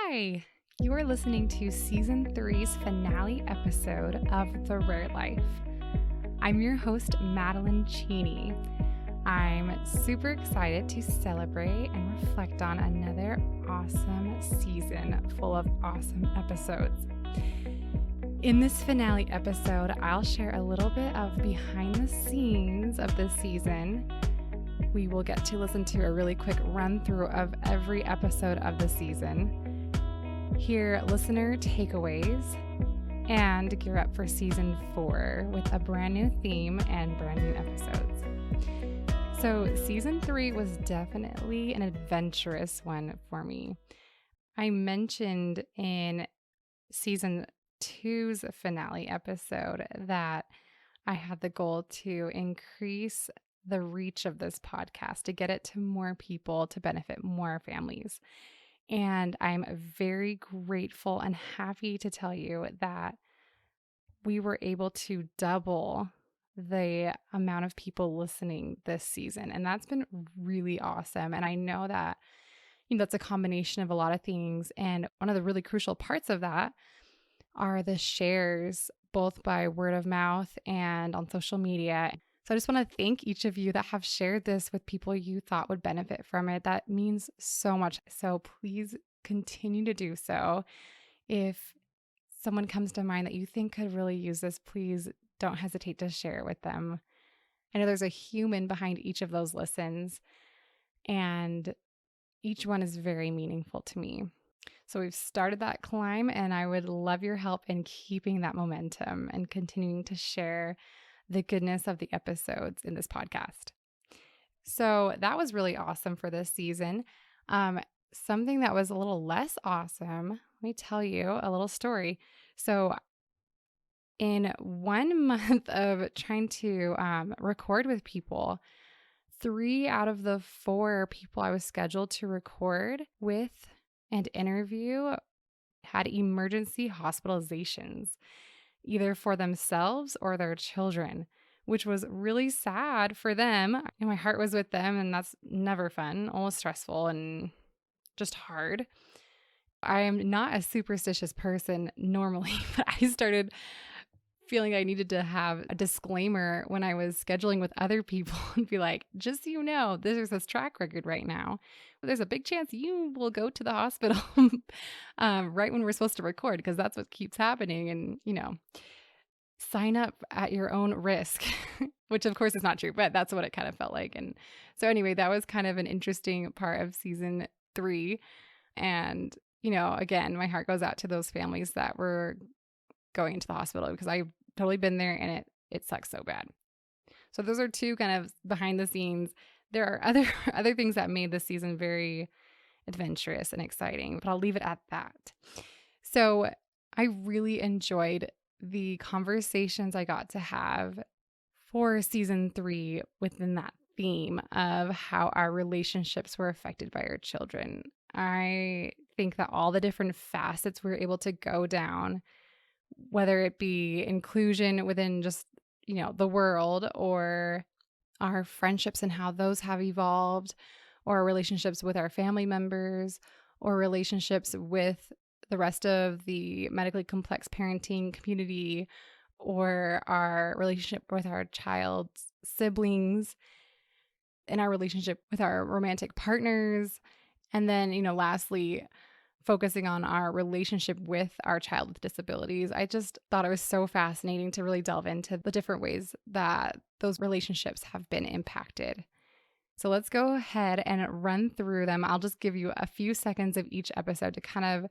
Hi, you are listening to Season 3's finale episode of The Rare Life. I'm your host, Madeline Cheney. I'm super excited to celebrate and reflect on another awesome season full of awesome episodes. In this finale episode, I'll share a little bit of behind the scenes of this season. We will get to listen to a really quick run through of every episode of the season, hear listener takeaways, and gear up for season 4 with a brand new theme and brand new episodes. So season 3 was definitely an adventurous one for me. I mentioned in season 2's finale episode that I had the goal to increase the reach of this podcast, to get it to more people, to benefit more families. And I'm very grateful and happy to tell you that we were able to double the amount of people listening this season. And that's been really awesome. And I know that, that's a combination of a lot of things. And one of the really crucial parts of that are the shares, both by word of mouth and on social media. So I just want to thank each of you that have shared this with people you thought would benefit from it. That means so much. So please continue to do so. If someone comes to mind that you think could really use this, please don't hesitate to share it with them. I know there's a human behind each of those listens, and each one is very meaningful to me. So we've started that climb, and I would love your help in keeping that momentum and continuing to share the goodness of the episodes in this podcast. So that was really awesome for this season. Something that was a little less awesome, let me tell you a little story. So in 1 month of trying to record with people, 3 out of the 4 people I was scheduled to record with and interview had emergency hospitalizations, either for themselves or their children, which was really sad for them. And my heart was with them, and that's never fun, almost stressful and just hard. I am not a superstitious person normally, but I started feeling I needed to have a disclaimer when I was scheduling with other people and be like, just so you know, there's this track record right now. There's a big chance you will go to the hospital right when we're supposed to record, because that's what keeps happening. And, sign up at your own risk, which of course is not true, but that's what it kind of felt like. And so anyway, that was kind of an interesting part of season 3. And, again, my heart goes out to those families that were going into the hospital, because I've totally been there, and it sucks so bad. So those are 2 kind of behind the scenes. There are other things that made this season very adventurous and exciting, but I'll leave it at that. So I really enjoyed the conversations I got to have for season 3 within that theme of how our relationships were affected by our children. I think that all the different facets we were able to go down, whether it be inclusion within just, the world, or our friendships and how those have evolved, or relationships with our family members, or relationships with the rest of the medically complex parenting community, or our relationship with our child's siblings, and our relationship with our romantic partners. And then, lastly, focusing on our relationship with our child with disabilities. I just thought it was so fascinating to really delve into the different ways that those relationships have been impacted. So let's go ahead and run through them. I'll just give you a few seconds of each episode to kind of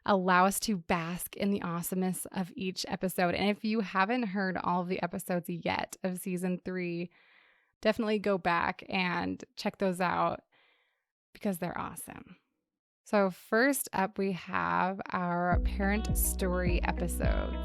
allow us to bask in the awesomeness of each episode. And if you haven't heard all of the episodes yet of season 3, definitely go back and check those out, because they're awesome. So first up, we have our parent story episodes.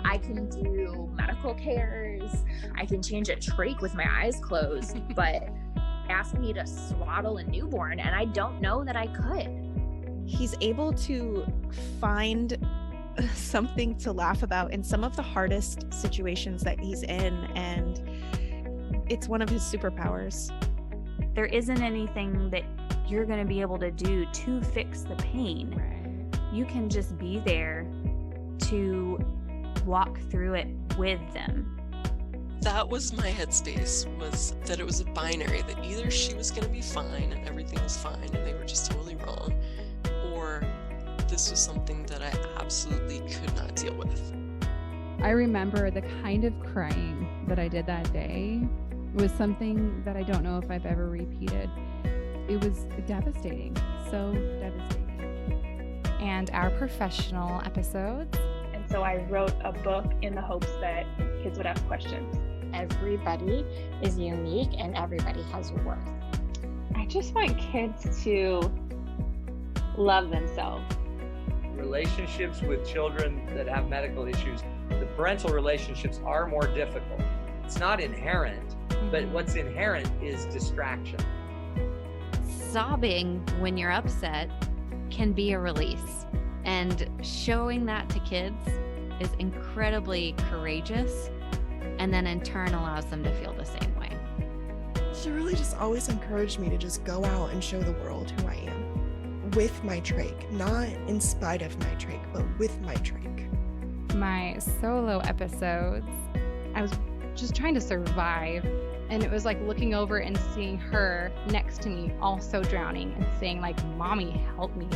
I can do medical cares. I can change a trach with my eyes closed, but ask me to swaddle a newborn, and I don't know that I could. He's able to find something to laugh about in some of the hardest situations that he's in, and it's one of his superpowers. There isn't anything that you're going to be able to do to fix the pain. Right. you can just be there to walk through it with them. That was my headspace, was that it was a binary, that either she was going to be fine and everything was fine and they were just totally wrong, or this was something that I absolutely could not deal with. I remember the kind of crying that I did that day was something that I don't know if I've ever repeated. It was devastating, so devastating. And our professional episodes. And so I wrote a book in the hopes that kids would ask questions. Everybody is unique and everybody has worth. I just want kids to love themselves. Relationships with children that have medical issues, the parental relationships are more difficult. It's not inherent, but what's inherent is distraction. Sobbing when you're upset can be a release, and showing that to kids is incredibly courageous, and then in turn allows them to feel the same way. She really just always encouraged me to just go out and show the world who I am with my trach, not in spite of my trach, but with my trach. My solo episodes, I was just trying to survive, and it was like looking over and seeing her next to me also drowning and saying like, "Mommy, help me,"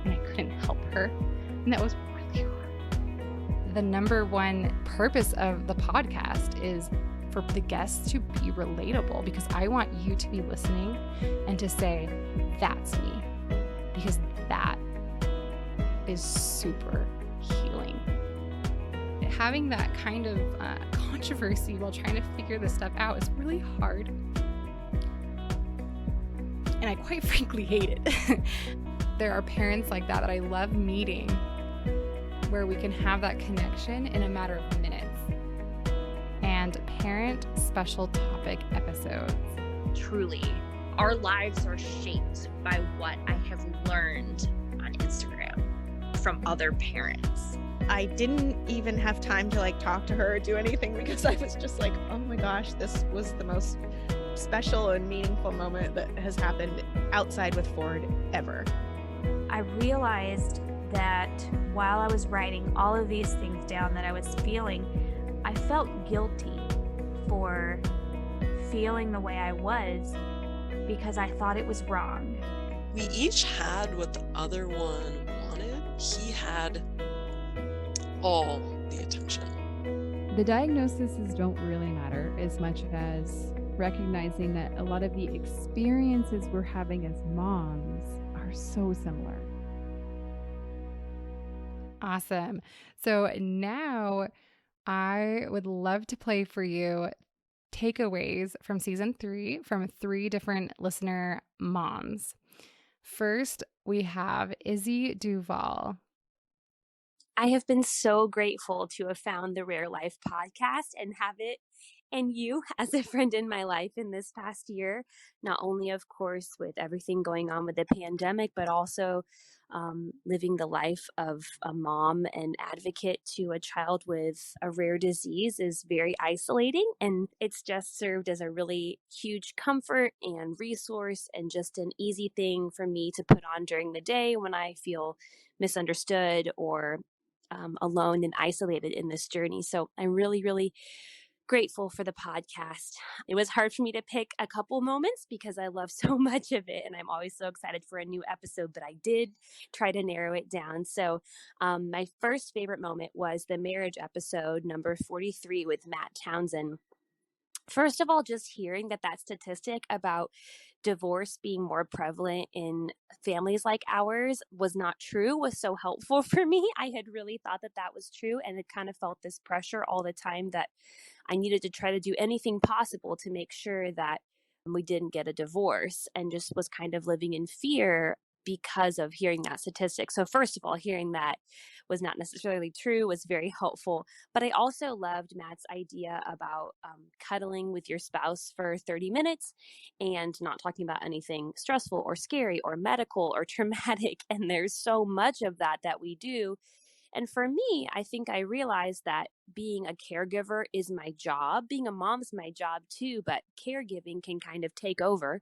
and I couldn't help her, and that was really hard. The number one purpose of the podcast is for the guests to be relatable, because I want you to be listening and to say, "That's me," because that is super healing. Having that kind of controversy while trying to figure this stuff out is really hard. And I quite frankly hate it. There are parents like that I love meeting, where we can have that connection in a matter of minutes. And parent special topic episodes. Truly, our lives are shaped by what I have learned on Instagram from other parents. I didn't even have time to like talk to her or do anything, because I was just like, oh my gosh, this was the most special and meaningful moment that has happened outside with Ford ever. I realized that while I was writing all of these things down that I was feeling, I felt guilty for feeling the way I was because I thought it was wrong. We each had what the other one wanted. He had all the attention. The diagnoses don't really matter as much as recognizing that a lot of the experiences we're having as moms are so similar. Awesome. So now I would love to play for you takeaways from season 3 from 3 different listener moms. First, we have Izzy Duvall. I have been so grateful to have found the Rare Life podcast and have it and you as a friend in my life in this past year, not only, of course, with everything going on with the pandemic, but also living the life of a mom and advocate to a child with a rare disease is very isolating. And it's just served as a really huge comfort and resource and just an easy thing for me to put on during the day when I feel misunderstood or alone and isolated in this journey. So I'm really, really grateful for the podcast. It was hard for me to pick a couple moments because I love so much of it and I'm always so excited for a new episode, but I did try to narrow it down. So my first favorite moment was the marriage episode, number 43 with Matt Townsend. First of all, just hearing that statistic about divorce being more prevalent in families like ours was not true was so helpful for me. I had really thought that was true and had kind of felt this pressure all the time that I needed to try to do anything possible to make sure that we didn't get a divorce, and just was kind of living in fear because of hearing that statistic. So first of all, hearing that was not necessarily true was very helpful. But I also loved Matt's idea about cuddling with your spouse for 30 minutes and not talking about anything stressful or scary or medical or traumatic. And there's so much of that we do. And for me, I think I realized that being a caregiver is my job. Being a mom's my job too, but caregiving can kind of take over.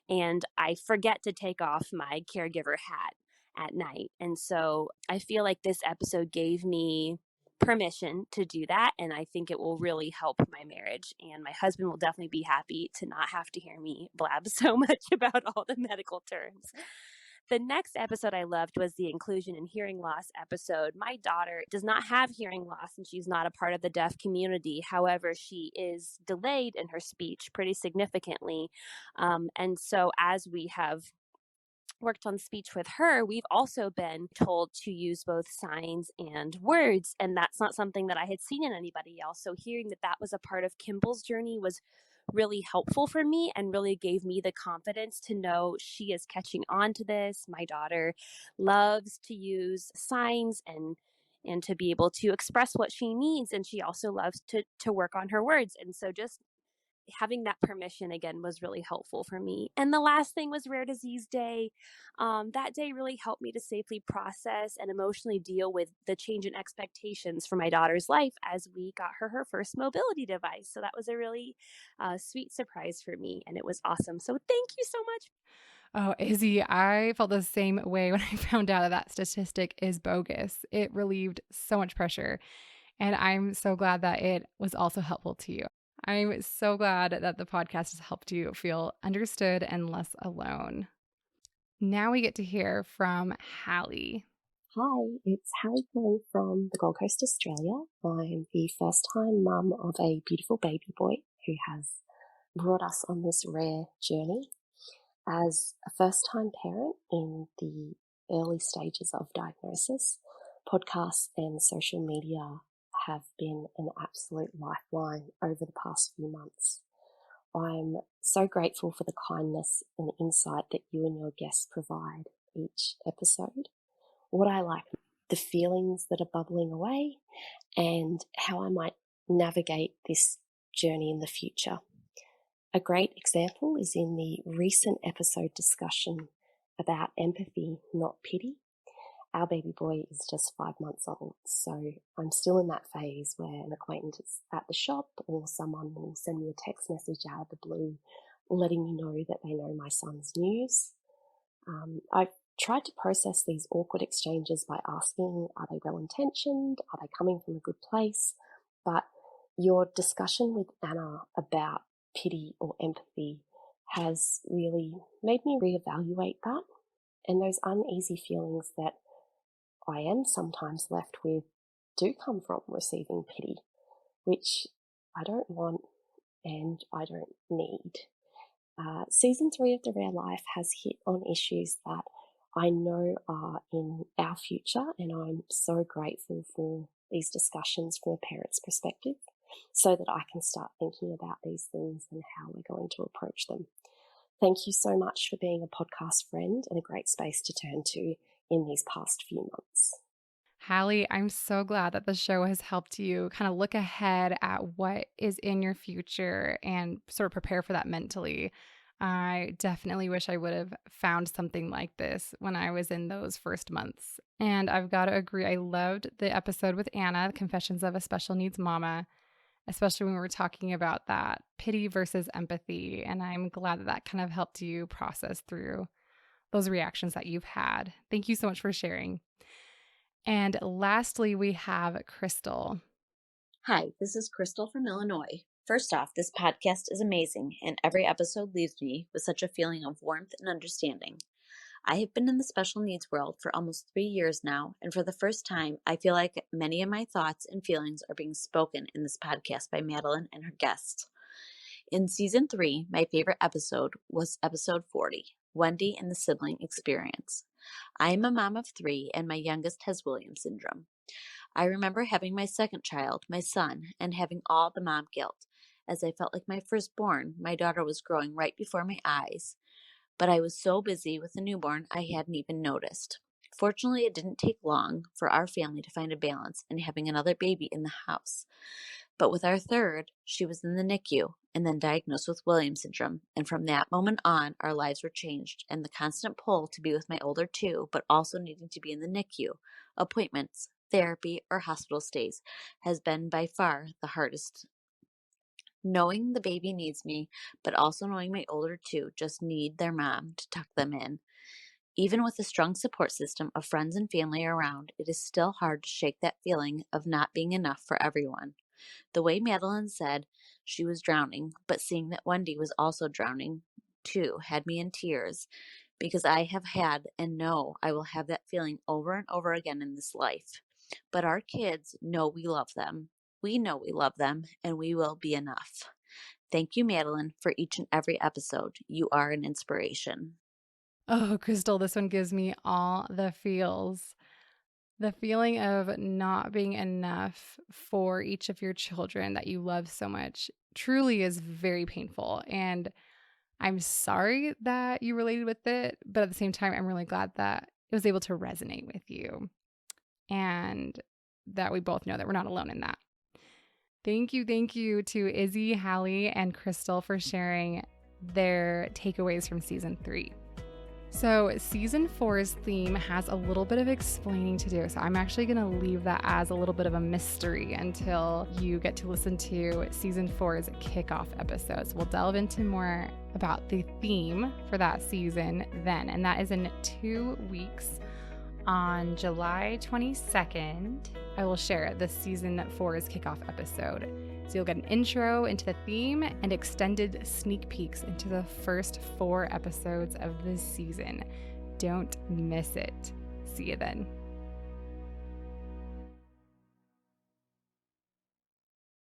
And I forget to take off my caregiver hat. at night. And so I feel like this episode gave me permission to do that. And I think it will really help my marriage. And my husband will definitely be happy to not have to hear me blab so much about all the medical terms. The next episode I loved was the inclusion and hearing loss episode. My daughter does not have hearing loss and she's not a part of the deaf community. However, she is delayed in her speech pretty significantly. And so as we have worked on speech with her, we've also been told to use both signs and words. And that's not something that I had seen in anybody else. So hearing that that was a part of Kimball's journey was really helpful for me and really gave me the confidence to know she is catching on to this. My daughter loves to use signs and to be able to express what she needs. And she also loves to work on her words. And so just having that permission again was really helpful for me. And the last thing was Rare Disease Day. That day really helped me to safely process and emotionally deal with the change in expectations for my daughter's life as we got her first mobility device. So that was a really sweet surprise for me, and it was awesome. So thank you so much. Oh, Izzy, I felt the same way when I found out that statistic is bogus. It relieved so much pressure, and I'm so glad that it was also helpful to you. I'm so glad that the podcast has helped you feel understood and less alone. Now we get to hear from Hallie. Hi, it's Hallie calling from the Gold Coast, Australia. I'm the first-time mum of a beautiful baby boy who has brought us on this rare journey. As a first-time parent in the early stages of diagnosis, podcasts and social media have been an absolute lifeline over the past few months. I'm so grateful for the kindness and insight that you and your guests provide each episode. What I like, the feelings that are bubbling away, and how I might navigate this journey in the future. A great example is in the recent episode discussion about empathy, not pity. Our baby boy is just 5 months old, so I'm still in that phase where an acquaintance is at the shop or someone will send me a text message out of the blue letting me know that they know my son's news. I've tried to process these awkward exchanges by asking, are they well-intentioned? Are they coming from a good place? But your discussion with Anna about pity or empathy has really made me reevaluate that, and those uneasy feelings that I am sometimes left with do come from receiving pity, which I don't want and I don't need. Season 3 of The Rare Life has hit on issues that I know are in our future, and I'm so grateful for these discussions from a parent's perspective so that I can start thinking about these things and how we're going to approach them. Thank you so much for being a podcast friend and a great space to turn to in these past few months. Hallie, I'm so glad that the show has helped you kind of look ahead at what is in your future and sort of prepare for that mentally. I definitely wish I would have found something like this when I was in those first months. And I've got to agree, I loved the episode with Anna, Confessions of a Special Needs Mama, especially when we were talking about that pity versus empathy. And I'm glad that that kind of helped you process through those reactions that you've had. Thank you so much for sharing. And lastly, we have Crystal. Hi, this is Crystal from Illinois. First off, this podcast is amazing, and every episode leaves me with such a feeling of warmth and understanding. I have been in the special needs world for almost 3 years now, and for the first time, I feel like many of my thoughts and feelings are being spoken in this podcast by Madeline and her guests. In season 3, my favorite episode was episode 40, Wendy and the Sibling Experience. I am a mom of 3, and my youngest has Williams syndrome. I remember having my second child, my son, and having all the mom guilt, as I felt like my firstborn, my daughter, was growing right before my eyes. But I was so busy with the newborn, I hadn't even noticed. Fortunately, it didn't take long for our family to find a balance in having another baby in the house. But with our third, she was in the NICU and then diagnosed with Williams syndrome. And from that moment on, our lives were changed, and the constant pull to be with my older two, but also needing to be in the NICU, appointments, therapy, or hospital stays has been by far the hardest. Knowing the baby needs me, but also knowing my older two just need their mom to tuck them in. Even with a strong support system of friends and family around, it is still hard to shake that feeling of not being enough for everyone. The way Madeline said she was drowning, but seeing that Wendy was also drowning too had me in tears, because I have had and know I will have that feeling over and over again in this life. But our kids know we love them. We know we love them, and we will be enough. Thank you, Madeline, for each and every episode. You are an inspiration. Oh, Crystal, this one gives me all the feels. The feeling of not being enough for each of your children that you love so much truly is very painful. And I'm sorry that you related with it, but at the same time, I'm really glad that it was able to resonate with you and that we both know that we're not alone in that. Thank you to Izzy, Hallie, and Crystal for sharing their takeaways from season 3. So season 4's theme has a little bit of explaining to do. So I'm actually going to leave that as a little bit of a mystery until you get to listen to season 4's kickoff episodes. We'll delve into more about the theme for that season then. And that is in 2 weeks on July 22nd. I will share the season 4's kickoff episode. So you'll get an intro into the theme and extended sneak peeks into the first 4 episodes of this season. Don't miss it. See you then.